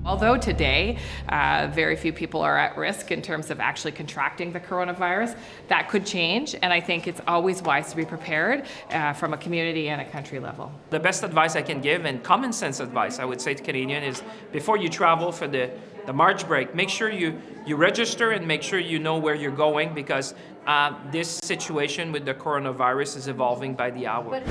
Although today, very few people are at risk in terms of actually contracting the coronavirus, that could change, and I think it's always wise to be prepared from a community and a country level. The best advice I can give, and common sense advice I would say to Canadians, is before you travel for the March break, make sure you register and make sure you know where you're going, because this situation with the coronavirus is evolving by the hour.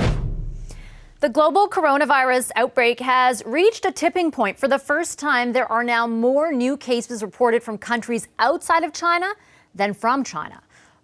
The global coronavirus outbreak has reached a tipping point. For the first time, there are now more new cases reported from countries outside of China than from China.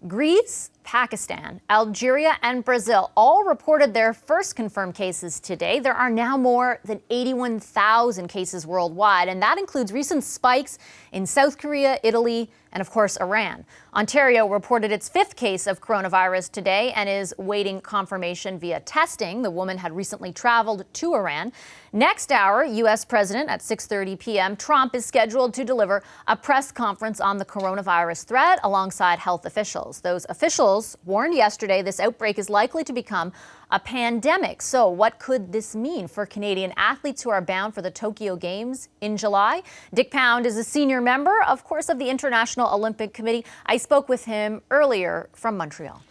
Greece, Pakistan, Algeria, and Brazil all reported their first confirmed cases today. There are now more than 81,000 cases worldwide, and that includes recent spikes in South Korea, Italy, and of course, Iran. Ontario reported its fifth case of coronavirus today and is waiting confirmation via testing. The woman had recently traveled to Iran. Next hour, U.S. President at 6:30 p.m., Trump is scheduled to deliver a press conference on the coronavirus threat alongside health officials. Those officials warned yesterday this outbreak is likely to become a pandemic. So what could this mean for Canadian athletes who are bound for the Tokyo Games in July? Dick Pound is a senior member, of course, of the International Olympic Committee. I spoke with him earlier from Montreal.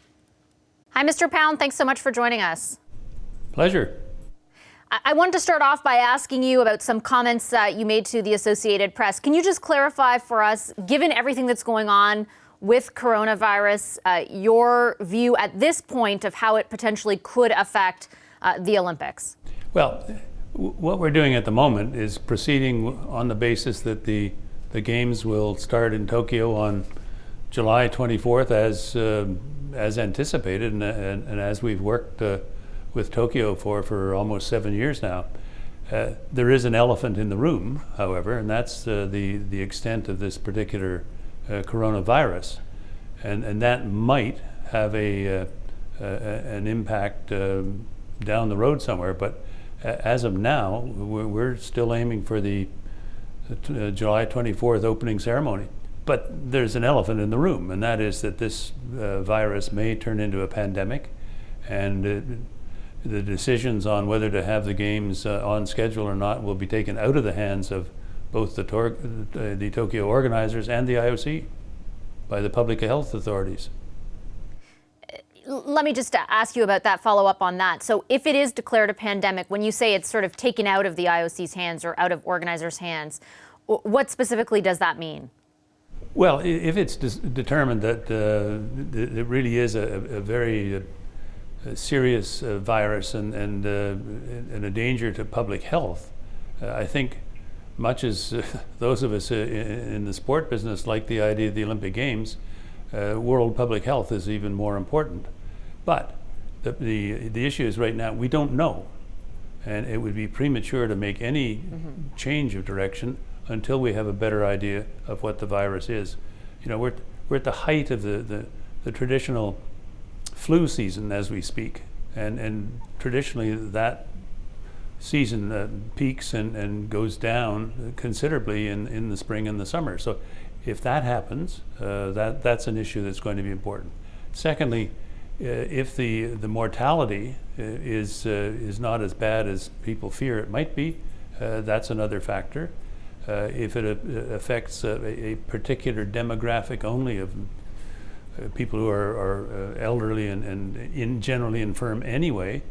Hi, Mr. Pound. Thanks so much for joining us. Pleasure. I wanted to start off by asking you about some comments you made to the Associated Press. Can you just clarify for us, given everything that's going on with coronavirus, your view at this point of how it potentially could affect the Olympics? Well, what we're doing at the moment is proceeding on the basis that the Games will start in Tokyo on July 24th as anticipated and as we've worked with Tokyo for almost 7 years now. There is an elephant in the room, however, and that's the extent of this particular coronavirus, and that might have an impact down the road somewhere. But as of now, we're still aiming for the July 24th opening ceremony. But there's an elephant in the room, and that is that this virus may turn into a pandemic, and the decisions on whether to have the games on schedule or not will be taken out of the hands of both the Tokyo organizers and the IOC by the public health authorities. Let me just ask you about that, follow up on that. So if it is declared a pandemic, when you say it's sort of taken out of the IOC's hands or out of organizers' hands, what specifically does that mean? Well, if it's determined that it really is a very serious virus and a danger to public health, I think much as those of us in the sport business like the idea of the Olympic Games, world public health is even more important. But the issue is right now we don't know, and it would be premature to make any change of direction until we have a better idea of what the virus is. You know, we're at the height of the traditional flu season as we speak, and traditionally that season peaks and goes down considerably in the spring and the summer. So if that happens, that's an issue that's going to be important. Secondly, if the mortality is not as bad as people fear it might be, that's another factor. If it affects a particular demographic only of people who are elderly and generally infirm anyway,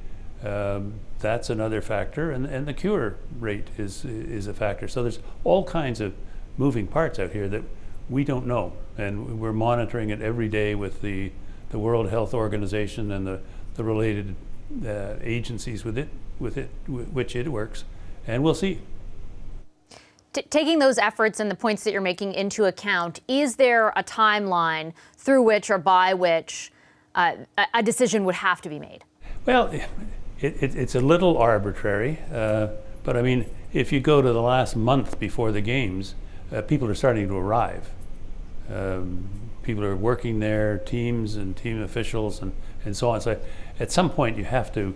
that's another factor, and the cure rate is a factor. So there's all kinds of moving parts out here that we don't know, and we're monitoring it every day with the World Health Organization and the related agencies with which it works, and we'll see. Taking those efforts and the points that you're making into account, is there a timeline through which or by which a decision would have to be made? Well, it's a little arbitrary, but I mean, if you go to the last month before the games, people are starting to arrive. People are working there, teams and team officials and so on. So at some point you have to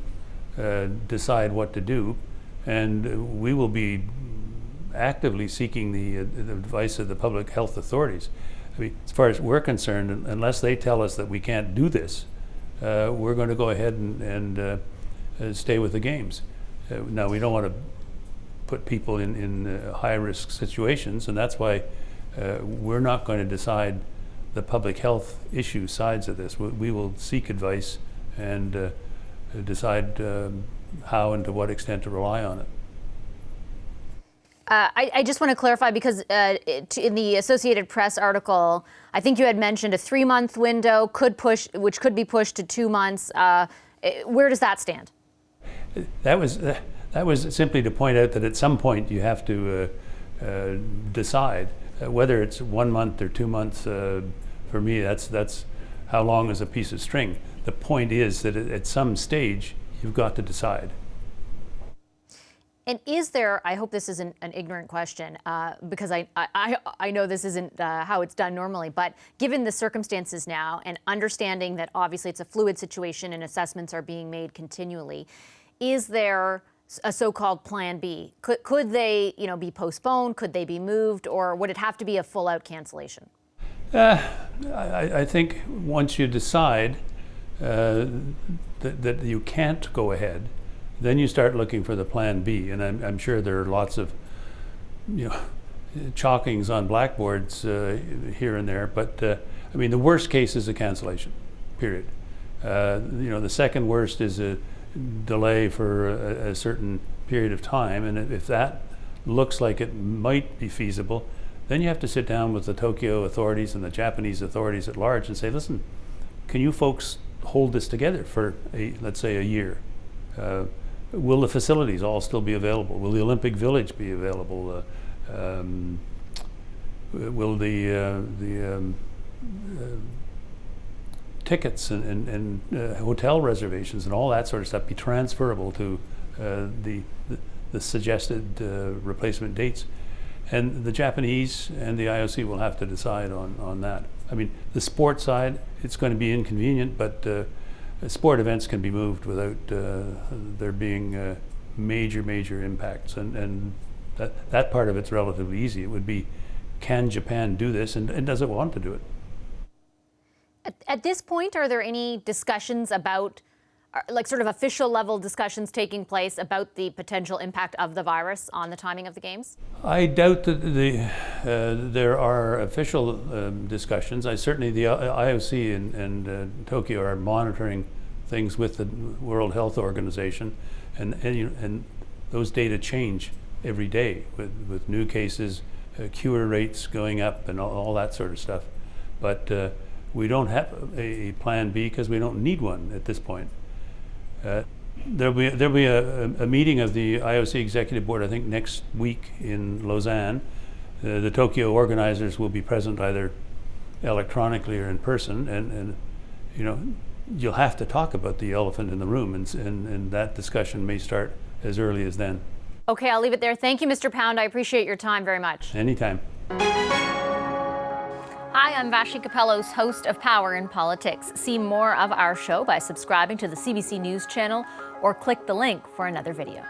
decide what to do, and we will be actively seeking the advice of the public health authorities. I mean, as far as we're concerned, unless they tell us that we can't do this, we're going to go ahead and stay with the games. Now, we don't want to put people in high-risk situations, and that's why we're not going to decide the public health issue sides of this. We will seek advice and decide how and to what extent to rely on it. I just want to clarify, because in the Associated Press article, I think you had mentioned a 3-month window which could be pushed to 2 months. Where does that stand? That was simply to point out that at some point you have to decide whether it's 1 month or 2 months. For me, that's how long is a piece of string. The point is that at some stage you've got to decide. And is there, I hope this isn't an ignorant question, because I know this isn't how it's done normally, but given the circumstances now and understanding that obviously it's a fluid situation and assessments are being made continually, is there a so-called plan B? Could they, be postponed? Could they be moved? Or would it have to be a full-out cancellation? I think once you decide that you can't go ahead, then you start looking for the plan B, and I'm sure there are lots of, chalkings on blackboards here and there. But I mean, the worst case is a cancellation, period. The second worst is a delay for a certain period of time, and if that looks like it might be feasible, then you have to sit down with the Tokyo authorities and the Japanese authorities at large and say, listen, can you folks hold this together for let's say a year? Will the facilities all still be available? Will the Olympic Village be available? Will the tickets and hotel reservations and all that sort of stuff be transferable to the suggested replacement dates? And the Japanese and the IOC will have to decide on that. I mean, the sport side, it's going to be inconvenient, but sport events can be moved without there being major impacts, and that part of it's relatively easy. It would be, can Japan do this, and does it want to do it? At this point, are there any discussions about, like sort of official level discussions taking place about the potential impact of the virus on the timing of the games? I doubt that there are official discussions. Certainly the IOC and Tokyo are monitoring things with the World Health Organization, and those data change every day with new cases, cure rates going up, and all that sort of stuff. But we don't have a plan B because we don't need one at this point. There'll be a meeting of the IOC Executive Board, I think, next week in Lausanne. The Tokyo organizers will be present either electronically or in person, and you'll have to talk about the elephant in the room, and that discussion may start as early as then. Okay, I'll leave it there. Thank you, Mr. Pound. I appreciate your time very much. Anytime. Hi, I'm Vashi Capellos, host of Power in Politics. See more of our show by subscribing to the CBC News channel or click the link for another video.